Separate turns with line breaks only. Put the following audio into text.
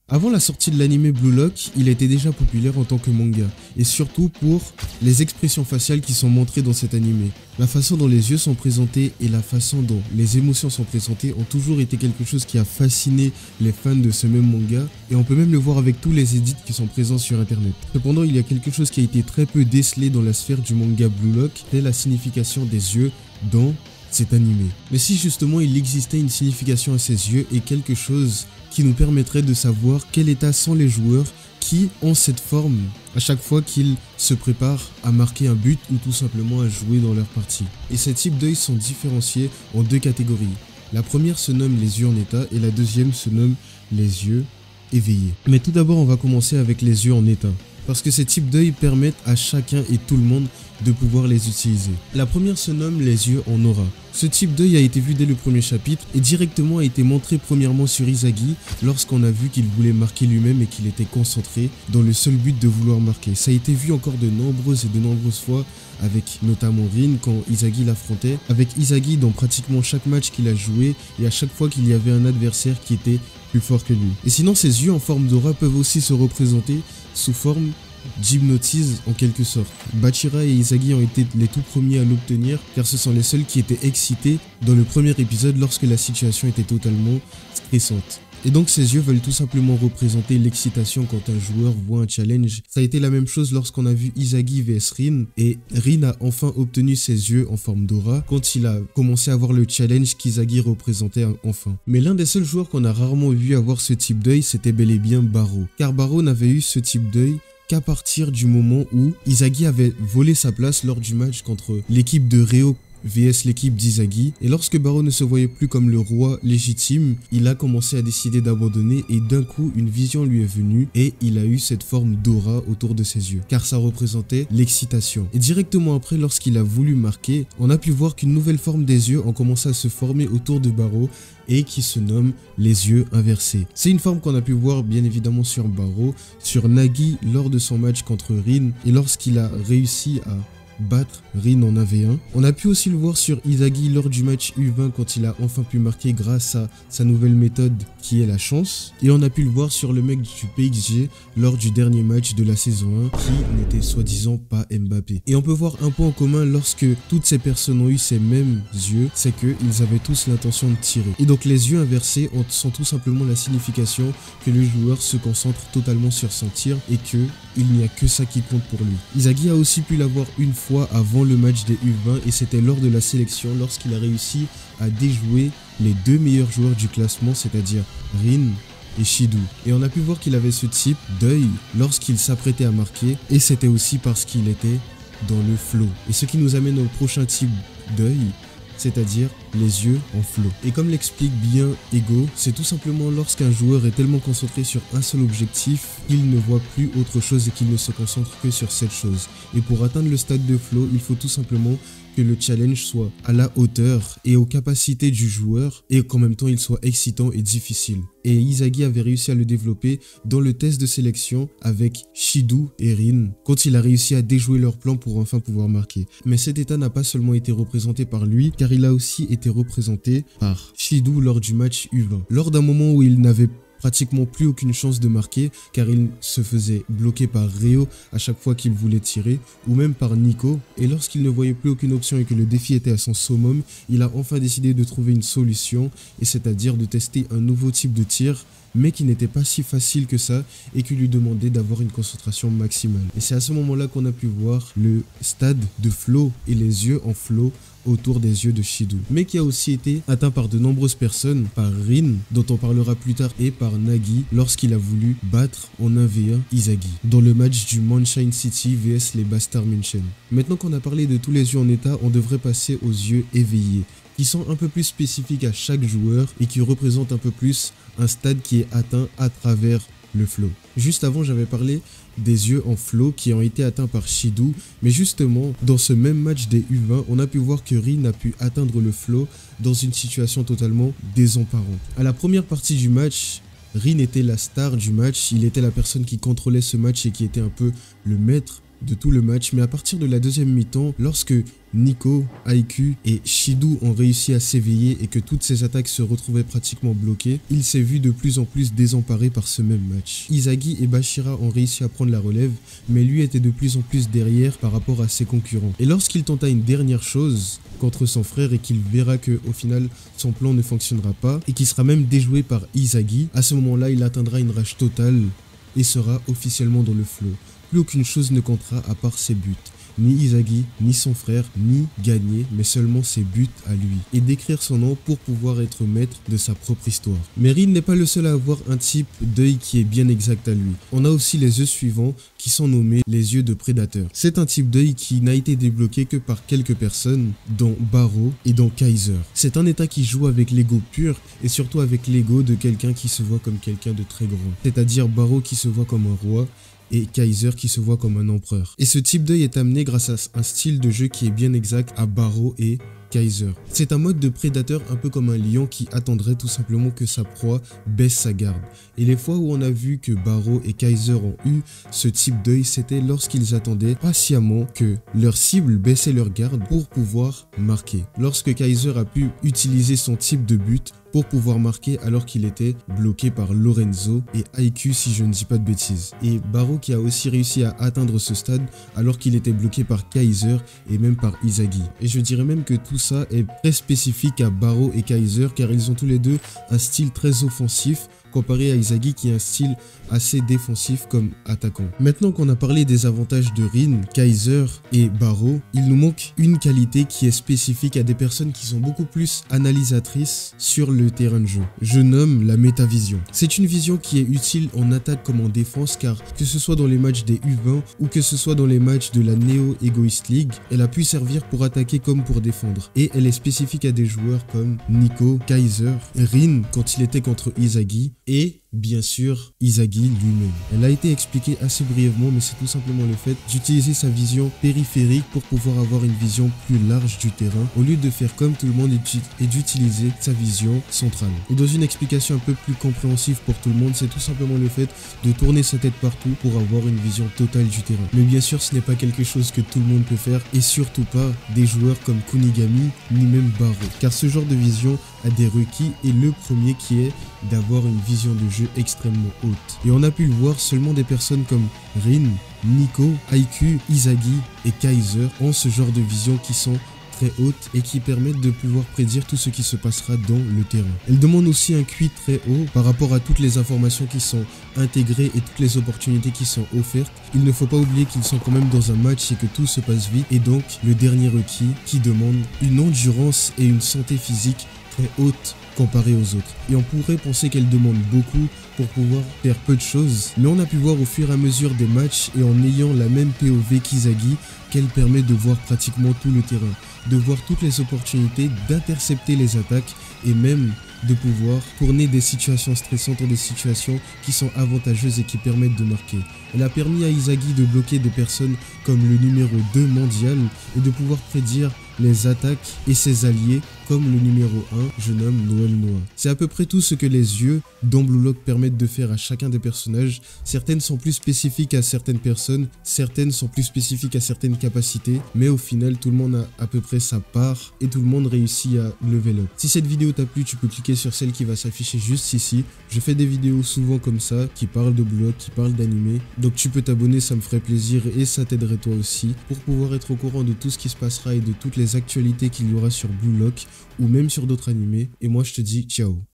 Avant la sortie de l'anime Blue Lock, il était déjà populaire en tant que manga, et surtout pour les expressions faciales qui sont montrées dans cet anime. La façon dont les yeux sont présentés et la façon dont les émotions sont présentées ont toujours été quelque chose qui a fasciné les fans de ce même manga, et on peut même le voir avec tous les edits qui sont présents sur internet. Cependant, il y a quelque chose qui a été très peu décelé dans la sphère du manga Blue Lock, c'est la signification des yeux dans cet animé. Mais si justement il existait une signification à ses yeux et quelque chose qui nous permettrait de savoir quel état sont les joueurs qui ont cette forme à chaque fois qu'ils se préparent à marquer un but ou tout simplement à jouer dans leur partie. Et ces types d'œils sont différenciés en deux catégories. La première se nomme les yeux en état et la deuxième se nomme les yeux éveillés. Mais tout d'abord, on va commencer avec les yeux en état, parce que ces types d'œils permettent à chacun et tout le monde de pouvoir les utiliser. La première se nomme les yeux en aura. Ce type d'œil a été vu dès le premier chapitre et directement a été montré premièrement sur Izagi lorsqu'on a vu qu'il voulait marquer lui-même et qu'il était concentré dans le seul but de vouloir marquer. Ça a été vu encore de nombreuses fois avec notamment Rin quand Izagi l'affrontait, avec Izagi dans pratiquement chaque match qu'il a joué et à chaque fois qu'il y avait un adversaire qui était plus fort que lui. Et sinon, ces yeux en forme d'aura peuvent aussi se représenter sous forme d'hypnotise en quelque sorte. Bachira et Izagi ont été les tout premiers à l'obtenir car ce sont les seuls qui étaient excités dans le premier épisode lorsque la situation était totalement stressante. Et donc ces yeux veulent tout simplement représenter l'excitation quand un joueur voit un challenge. Ça a été la même chose lorsqu'on a vu Izagi vs Rin, et Rin a enfin obtenu ses yeux en forme d'aura quand il a commencé à voir le challenge qu'Izagi représentait enfin. Mais l'un des seuls joueurs qu'on a rarement vu avoir ce type d'œil, c'était bel et bien Barreau. Car Barreau n'avait eu ce type d'œil qu'à partir du moment où Izagi avait volé sa place lors du match contre l'équipe de Reo vs l'équipe d'Izagi, et lorsque Barreau ne se voyait plus comme le roi légitime, il a commencé à décider d'abandonner et d'un coup une vision lui est venue et il a eu cette forme d'aura autour de ses yeux car ça représentait l'excitation. Et directement après, lorsqu'il a voulu marquer, on a pu voir qu'une nouvelle forme des yeux ont commencé à se former autour de Barreau et qui se nomme les yeux inversés. C'est une forme qu'on a pu voir bien évidemment sur Barreau, sur Nagi lors de son match contre Rin et lorsqu'il a réussi à battre Rin en AV1. On a pu aussi le voir sur Izagi lors du match U20 quand il a enfin pu marquer grâce à sa nouvelle méthode qui est la chance. Et on a pu le voir sur le mec du PXG lors du dernier match de la saison 1 qui n'était soi-disant pas Mbappé. Et on peut voir un point en commun lorsque toutes ces personnes ont eu ces mêmes yeux, c'est qu'ils avaient tous l'intention de tirer. Et donc les yeux inversés sont tout simplement la signification que le joueur se concentre totalement sur son tir et que il n'y a que ça qui compte pour lui. Izagi a aussi pu l'avoir une fois avant le match des U20 et c'était lors de la sélection lorsqu'il a réussi à déjouer les deux meilleurs joueurs du classement, c'est-à-dire Rin et Shidu. Et on a pu voir qu'il avait ce type d'œil lorsqu'il s'apprêtait à marquer et c'était aussi parce qu'il était dans le flow. Et ce qui nous amène au prochain type d'œil, c'est-à-dire les yeux en flow. Et comme l'explique bien Ego, c'est tout simplement lorsqu'un joueur est tellement concentré sur un seul objectif qu'il ne voit plus autre chose et qu'il ne se concentre que sur cette chose. Et pour atteindre le stade de flow, il faut tout simplement que le challenge soit à la hauteur et aux capacités du joueur et qu'en même temps il soit excitant et difficile. Et Izagi avait réussi à le développer dans le test de sélection avec Shidu et Rin quand il a réussi à déjouer leur plan pour enfin pouvoir marquer. Mais cet état n'a pas seulement été représenté par lui car il a aussi été représenté par Shidu lors du match U20. Lors d'un moment où il n'avait pratiquement plus aucune chance de marquer car il se faisait bloquer par Reo à chaque fois qu'il voulait tirer ou même par Nico, et lorsqu'il ne voyait plus aucune option et que le défi était à son summum, il a enfin décidé de trouver une solution, et c'est-à-dire de tester un nouveau type de tir mais qui n'était pas si facile que ça et qui lui demandait d'avoir une concentration maximale. Et c'est à ce moment-là qu'on a pu voir le stade de flow et les yeux en flow autour des yeux de Shidu, mais qui a aussi été atteint par de nombreuses personnes, par Rin, dont on parlera plus tard, et par Nagi lorsqu'il a voulu battre en 1v1 Izagi, dans le match du Moonshine City vs les Bastard München. Maintenant qu'on a parlé de tous les yeux en état, on devrait passer aux yeux éveillés, qui sont un peu plus spécifiques à chaque joueur et qui représentent un peu plus un stade qui est atteint à travers le flow. Juste avant, j'avais parlé des yeux en flow qui ont été atteints par Shidu, mais justement, dans ce même match des U20, on a pu voir que Rin a pu atteindre le flow dans une situation totalement désemparante. À la première partie du match, Rin était la star du match, il était la personne qui contrôlait ce match et qui était un peu le maître de tout le match, mais à partir de la deuxième mi-temps, lorsque Nico, Aiku et Shido ont réussi à s'éveiller et que toutes ses attaques se retrouvaient pratiquement bloquées, il s'est vu de plus en plus désemparé par ce même match. Izagi et Bashira ont réussi à prendre la relève, mais lui était de plus en plus derrière par rapport à ses concurrents. Et lorsqu'il tenta une dernière chose contre son frère et qu'il verra que au final son plan ne fonctionnera pas et qu'il sera même déjoué par Izagi, à ce moment-là il atteindra une rage totale et sera officiellement dans le flow. Plus aucune chose ne comptera à part ses buts. Ni Izagi, ni son frère, ni gagner, mais seulement ses buts à lui. Et d'écrire son nom pour pouvoir être maître de sa propre histoire. Mais Rin n'est pas le seul à avoir un type d'œil qui est bien exact à lui. On a aussi les yeux suivants qui sont nommés les yeux de prédateur. C'est un type d'œil qui n'a été débloqué que par quelques personnes, dont Barreau et dont Kaiser. C'est un état qui joue avec l'ego pur et surtout avec l'ego de quelqu'un qui se voit comme quelqu'un de très grand. C'est-à-dire Barreau qui se voit comme un roi, et Kaiser qui se voit comme un empereur. Et ce type d'œil est amené grâce à un style de jeu qui est bien exact à Barreau et Kaiser. C'est un mode de prédateur un peu comme un lion qui attendrait tout simplement que sa proie baisse sa garde. Et les fois où on a vu que Barreau et Kaiser ont eu ce type d'œil, c'était lorsqu'ils attendaient patiemment que leur cible baissait leur garde pour pouvoir marquer. Lorsque Kaiser a pu utiliser son type de but pour pouvoir marquer alors qu'il était bloqué par Lorenzo et Aiku si je ne dis pas de bêtises. Et Barreau qui a aussi réussi à atteindre ce stade alors qu'il était bloqué par Kaiser et même par Izagi. Et je dirais même que tout ça est très spécifique à Barreau et Kaiser car ils ont tous les deux un style très offensif comparé à Izagi qui a un style assez défensif comme attaquant. Maintenant qu'on a parlé des avantages de Rin, Kaiser et Barreau, il nous manque une qualité qui est spécifique à des personnes qui sont beaucoup plus analysatrices sur le terrain de jeu. Je nomme la métavision. C'est une vision qui est utile en attaque comme en défense car que ce soit dans les matchs des U20 ou que ce soit dans les matchs de la Neo Egoist League, elle a pu servir pour attaquer comme pour défendre. Et elle est spécifique à des joueurs comme Nico, Kaiser, Rin quand il était contre Izagi et bien sûr Izagi lui-même. Elle a été expliquée assez brièvement mais c'est tout simplement le fait d'utiliser sa vision périphérique pour pouvoir avoir une vision plus large du terrain au lieu de faire comme tout le monde et d'utiliser sa vision centrale. Et dans une explication un peu plus compréhensive pour tout le monde, c'est tout simplement le fait de tourner sa tête partout pour avoir une vision totale du terrain. Mais bien sûr ce n'est pas quelque chose que tout le monde peut faire et surtout pas des joueurs comme Kunigami ni même Barreau car ce genre de vision a des requis et le premier qui est d'avoir une vision de jeu extrêmement haute. Et on a pu le voir, seulement des personnes comme Rin, Nico, Aiku, Izagi et Kaiser ont ce genre de vision qui sont très hautes et qui permettent de pouvoir prédire tout ce qui se passera dans le terrain. Elle demande aussi un QI très haut par rapport à toutes les informations qui sont intégrées et toutes les opportunités qui sont offertes. Il ne faut pas oublier qu'ils sont quand même dans un match et que tout se passe vite et donc le dernier requis qui demande une endurance et une santé physique très haute comparée aux autres. Et on pourrait penser qu'elle demande beaucoup pour pouvoir faire peu de choses, mais on a pu voir au fur et à mesure des matchs et en ayant la même POV qu'Izagi qu'elle permet de voir pratiquement tout le terrain, de voir toutes les opportunités, d'intercepter les attaques et même de pouvoir tourner des situations stressantes en des situations qui sont avantageuses et qui permettent de marquer. Elle a permis à Izagi de bloquer des personnes comme le numéro 2 mondial et de pouvoir prédire les attaques et ses alliés comme le numéro 1, je nomme Noël Noah. C'est à peu près tout ce que les yeux dans Blue Lock permettent de faire à chacun des personnages. Certaines sont plus spécifiques à certaines personnes, certaines sont plus spécifiques à certaines capacités, mais au final tout le monde a à peu près sa part et tout le monde réussit à level up. Si cette vidéo t'a plu, tu peux cliquer sur celle qui va s'afficher juste ici. Je fais des vidéos souvent comme ça, qui parlent de Blue Lock, qui parlent d'animé, donc tu peux t'abonner, ça me ferait plaisir et ça t'aiderait toi aussi pour pouvoir être au courant de tout ce qui se passera et de toutes les actualités qu'il y aura sur Blue Lock ou même sur d'autres animés. Et moi je te dis ciao.